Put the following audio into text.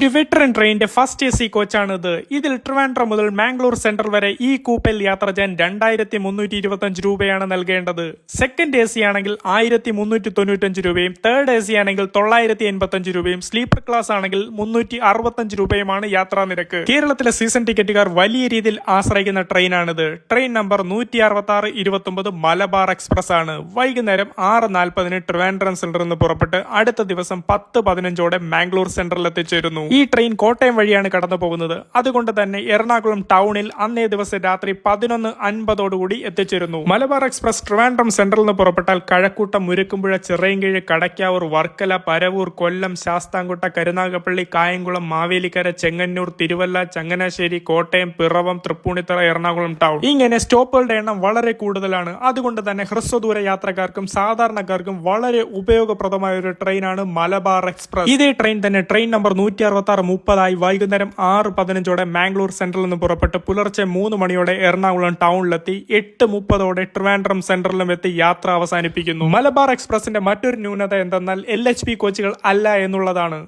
ഒരു വെറ്ററൻ ട്രെയിനിന്റെ first AC കോച്ചാണിത്. ഇതിൽ ട്രിവാൻഡ്രം മുതൽ മാംഗ്ലൂർ സെൻട്രൽ വരെ ഈ കൂപ്പയിൽ യാത്ര ചെയ്യാൻ 2325 രൂപയാണ് നൽകേണ്ടത്. സെക്കൻഡ് AC ആണെങ്കിൽ 1395 രൂപയും തേർഡ് AC ആണെങ്കിൽ 985 രൂപയും സ്ലീപ്പർ ക്ലാസ് ആണെങ്കിൽ 365 രൂപയുമാണ് യാത്രാ നിരക്ക്. കേരളത്തിലെ സീസൺ ടിക്കറ്റുകാർ വലിയ രീതിയിൽ ആശ്രയിക്കുന്ന ട്രെയിനാണിത്. ട്രെയിൻ നമ്പർ 16629 മലബാർ എക്സ്പ്രസ് ആണ്. വൈകുന്നേരം 6:40 ട്രിവാൻഡ്രം സെന്ററിൽ നിന്ന് പുറപ്പെട്ട് അടുത്ത ദിവസം 10:15 മാംഗ്ലൂർ സെൻട്രലിൽ എത്തിച്ചേരുന്നു. ഈ ട്രെയിൻ കോട്ടയം വഴിയാണ് കടന്നു പോകുന്നത്. അതുകൊണ്ട് തന്നെ എറണാകുളം ടൗണിൽ അന്നേ ദിവസം രാത്രി 11:50 എത്തിച്ചേരുന്നു. മലബാർ എക്സ്പ്രസ് ട്രിവാൻഡ്രം സെൻട്രലിൽ നിന്ന് പുറപ്പെട്ടാൽ കഴക്കൂട്ടം, മുരുക്കുംപുഴ, ചിറയൻകീഴ്, കടയ്ക്കാവൂർ, വർക്കല, പരവൂർ, കൊല്ലം, ശാസ്താംകോട്ട, കരുനാഗപ്പള്ളി, കായംകുളം, മാവേലിക്കര, ചെങ്ങന്നൂർ, തിരുവല്ല, ചങ്ങനാശ്ശേരി, കോട്ടയം, പിറവം, തൃപ്പൂണിത്തറ, എറണാകുളം ടൗൺ ഇങ്ങനെ സ്റ്റോപ്പുകളുടെ എണ്ണം വളരെ കൂടുതലാണ്. അതുകൊണ്ട് തന്നെ ഹ്രസ്വദൂര യാത്രക്കാർക്കും സാധാരണക്കാർക്കും വളരെ ഉപയോഗപ്രദമായ ഒരു ട്രെയിനാണ് മലബാർ എക്സ്പ്രസ്. ഇതേ ട്രെയിൻ തന്നെ ട്രെയിൻ നമ്പർ 16630 വൈകുന്നേരം 6:15 മാംഗ്ലൂർ സെൻട്രലിൽ നിന്ന് പുറപ്പെട്ട് പുലർച്ചെ 3 മണിയോടെ എറണാകുളം ടൗണിലെത്തി 8:30 ട്രിവാൻഡ്രം സെൻട്രലിലും എത്തി യാത്ര അവസാനിപ്പിക്കുന്നു. മലബാർ എക്സ്പ്രസിന്റെ മറ്റൊരു ന്യൂനത എന്തെന്നാൽ LHP കോച്ചുകൾ അല്ല എന്നുള്ളതാണ്.